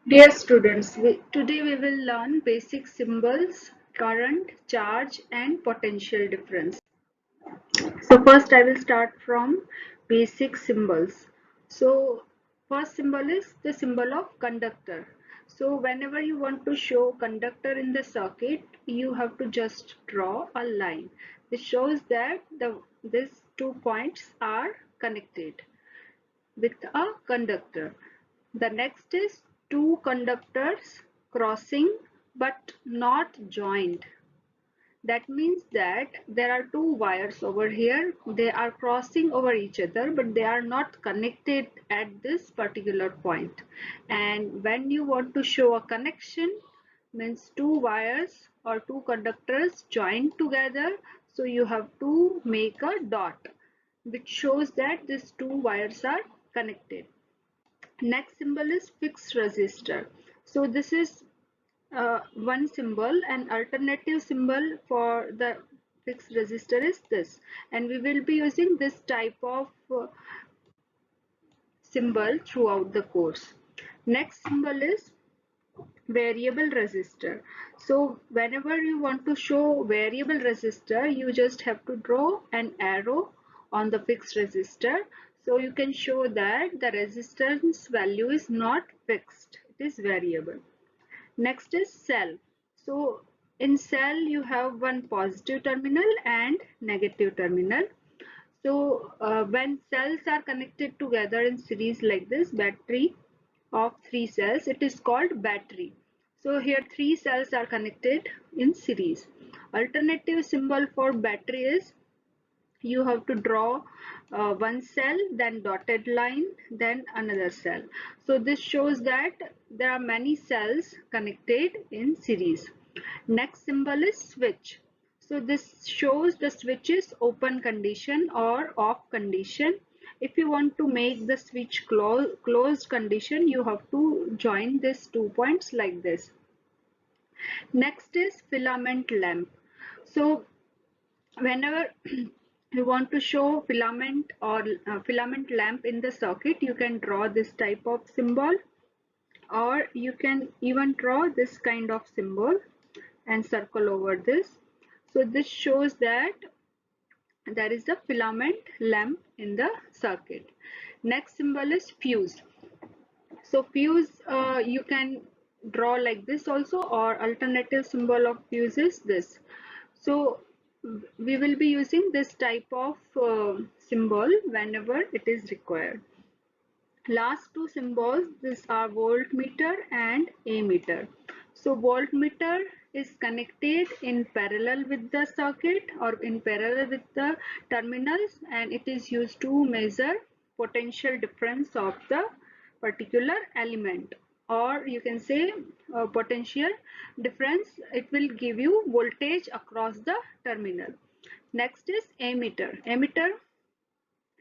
Dear students, today we will learn basic symbols, current, charge and potential difference. So first I will start from basic symbols. So first symbol is the symbol of conductor. So whenever you want to show conductor in the circuit, you have to just draw a line. This shows that these 2 points are connected with a conductor. The next is two conductors crossing but not joined. That means that there are two wires over here. They are crossing over each other, but they are not connected at this particular point. And when you want to show a connection, means two wires or two conductors joined together. So you have to make a dot, which shows that these two wires are connected. Next symbol is fixed resistor. So this is one symbol. An alternative symbol for the fixed resistor is this, and we will be using this type of symbol throughout the course. Next symbol is variable resistor. So whenever you want to show variable resistor, you just have to draw an arrow on the fixed resistor. So you can show that the resistance value is not fixed, it is variable. Next is cell. So in cell you have one positive terminal and negative terminal. So when cells are connected together in series like this, battery of three cells, it is called battery. So here three cells are connected in series. Alternative symbol for battery is you have to draw one cell, then dotted line, then another cell. So this shows that there are many cells connected in series. Next symbol is switch. So this shows the switch is open condition or off condition. If you want to make the switch closed condition, you have to join these 2 points like this. Next is filament lamp. So whenever you want to show filament or filament lamp in the circuit, you can draw this type of symbol, or you can even draw this kind of symbol and circle over this. So this shows that there is a filament lamp in the circuit. Next symbol is fuse. So fuse, you can draw like this also, or alternative symbol of fuse is this. So we will be using this type of symbol whenever it is required. Last two symbols, these are voltmeter and ammeter. So voltmeter is connected in parallel with the circuit or in parallel with the terminals, and it is used to measure potential difference of the particular element, or you can say potential difference. It will give you voltage across the terminal. Next is ammeter. Ammeter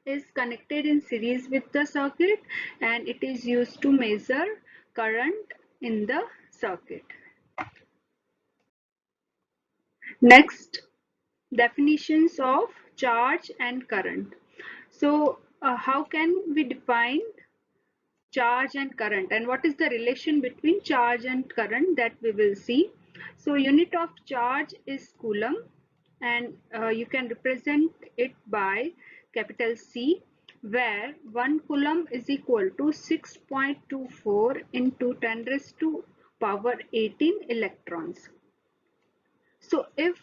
is connected in series with the circuit, and it is used to measure current in the circuit. Next, definitions of charge and current. So how can we define charge and current, and what is the relation between charge and current, that we will see. So unit of charge is coulomb, and you can represent it by capital C, where 1 coulomb is equal to 6.24 into 10 raised to power 18 electrons. So if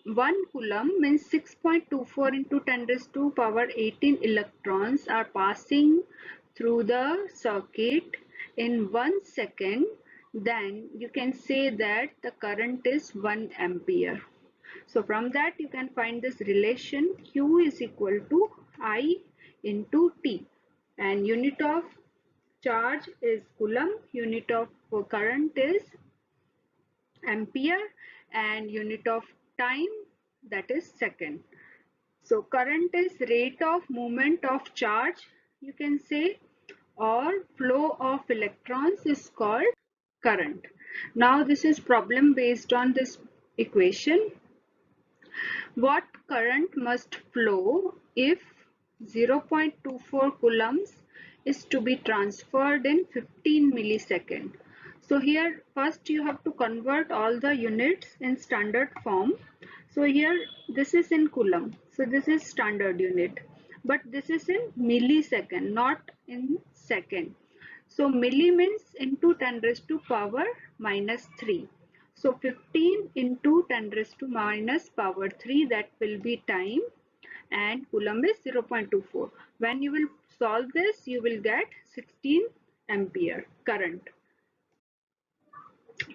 1 coulomb means 6.24 into 10 raised to power 18 electrons are passing through the circuit in 1 second, then you can say that the current is 1 ampere. So from that you can find this relation, Q is equal to I into T, and unit of charge is coulomb, unit of current is ampere, and unit of time, that is second. So current is rate of movement of charge, you can say, or flow of electrons is called current. Now this is problem based on this equation. What current must flow if 0.24 coulombs is to be transferred in 15 milliseconds? So here first you have to convert all the units in standard form. So here this is in coulomb. So this is standard unit. But this is in millisecond, not in second. So milli means into 10 raised to power minus 3. So 15 into 10 raised to minus power 3, that will be time, and coulomb is 0.24. When you will solve this, you will get 16 ampere current.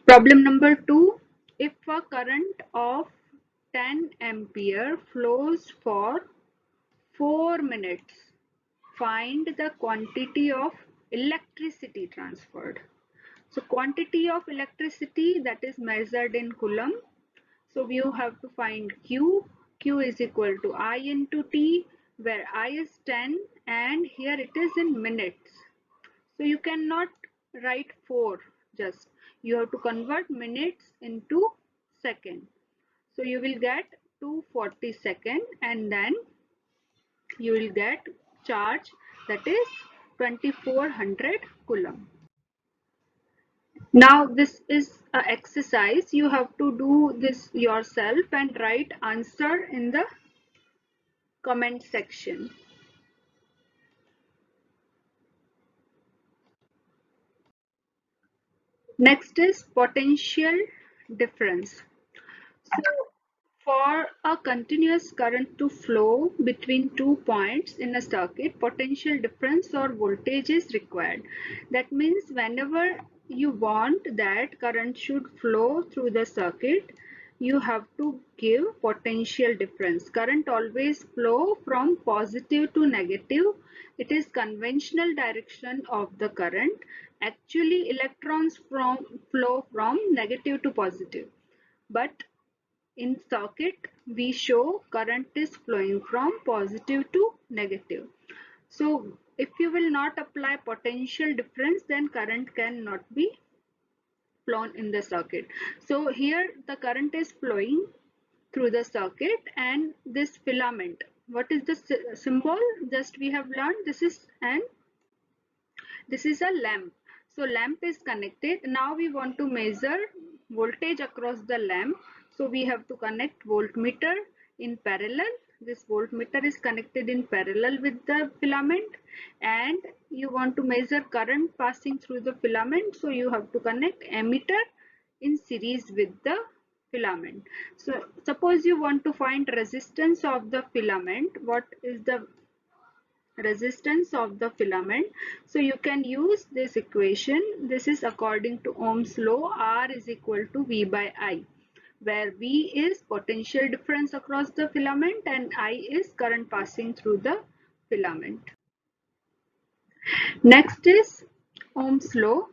Problem number 2. If a current of 10 ampere flows for 4 minutes, find the quantity of electricity transferred. So quantity of electricity, that is measured in coulomb. So you have to find Q. Q is equal to I into T, where I is 10 and here it is in minutes. So you cannot write 4 just. You have to convert minutes into second. So you will get 240 second and then you will get charge, that is 2400 coulomb. Now this is an exercise. You have to do this yourself and write answer in the comment section. Next is potential difference. So for a continuous current to flow between 2 points in a circuit, potential difference or voltage is required. That means whenever you want that current should flow through the circuit, you have to give potential difference. Current always flow from positive to negative. It is conventional direction of the current. Actually, electrons flow from negative to positive. But in circuit, we show current is flowing from positive to negative. So if you will not apply potential difference, then current cannot be flown in the circuit. So here the current is flowing through the circuit and this filament. What is the symbol? Just we have learned this is a lamp. So lamp is connected. Now we want to measure voltage across the lamp. So we have to connect voltmeter in parallel. This voltmeter is connected in parallel with the filament, and you want to measure current passing through the filament. So you have to connect ammeter in series with the filament. So suppose you want to find resistance of the filament. What is the resistance of the filament? So you can use this equation. This is according to Ohm's law. R is equal to V by I, where V is potential difference across the filament and I is current passing through the filament. Next is Ohm's law.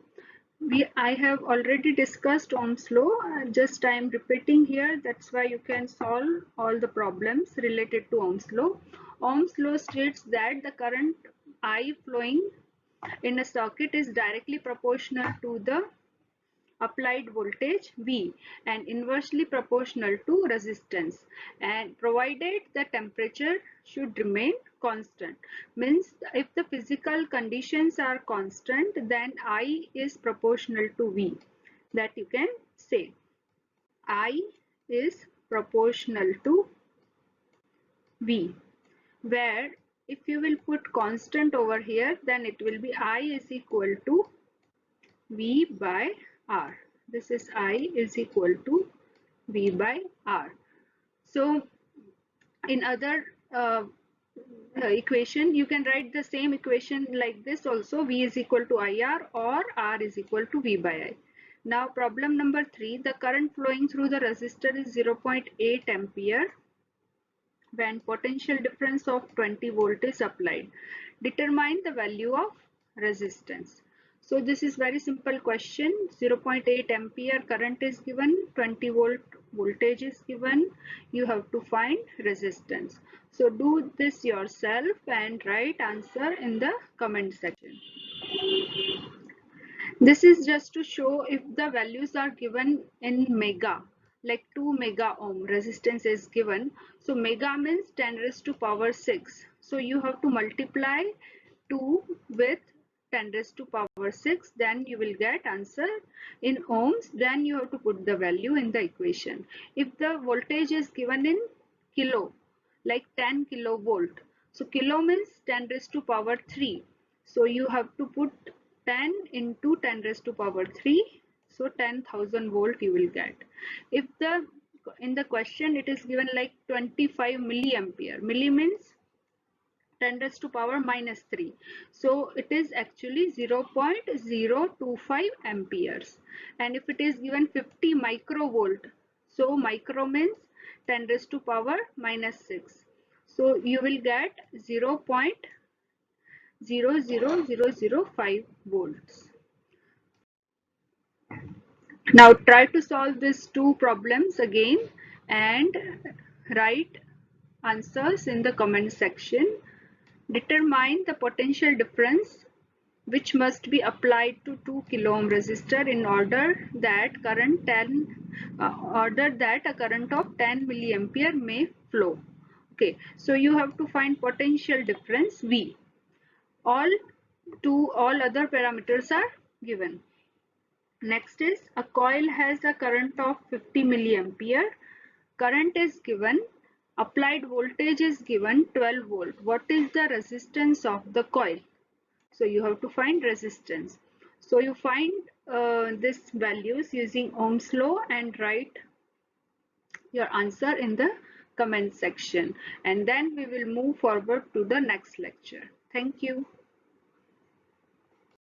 I have already discussed Ohm's law, just I am repeating here. That's why you can solve all the problems related to Ohm's law. Ohm's law states that the current I flowing in a circuit is directly proportional to the applied voltage V and inversely proportional to resistance, and provided the temperature should remain constant. Means if the physical conditions are constant, then I is proportional to V. That you can say I is proportional to V, where if you will put constant over here, then it will be I is equal to V by R. This is I is equal to V by R. So in other equation, you can write the same equation like this also. V is equal to IR or R is equal to V by I. Now problem number 3. The current flowing through the resistor is 0.8 ampere when potential difference of 20 volt is applied. Determine the value of resistance. So this is very simple question. 0.8 ampere current is given, 20 volt voltage is given. You have to find resistance. So do this yourself and write answer in the comment section. This is just to show if the values are given in mega, like 2 mega ohm resistance is given. So mega means 10 raised to power 6. So you have to multiply 2 with 10 raised to power 6, then you will get answer in ohms. Then you have to put the value in the equation. If the voltage is given in kilo, like 10 kilovolt, so kilo means 10 raised to power 3, so you have to put 10 into 10 raised to power 3, so 10,000 volt you will get. If the in the question it is given like 25 milliampere, milli means 10 raised to power minus 3, so it is actually 0.025 amperes. And if it is given 50 microvolt, so micro means 10 raised to power minus 6, so you will get 0.00005 volts. Now try to solve these two problems again and write answers in the comment section. Determine the potential difference which must be applied to 2 kilo ohm resistor in order that a current of 10 milliampere may flow. Okay, so you have to find potential difference V. All other parameters are given. Next is a coil has a current of 50 milliampere. Current is given. Applied voltage is given 12 volt. What is the resistance of the coil? So you have to find resistance. So you find these values using Ohm's law and write your answer in the comment section. And then we will move forward to the next lecture. Thank you.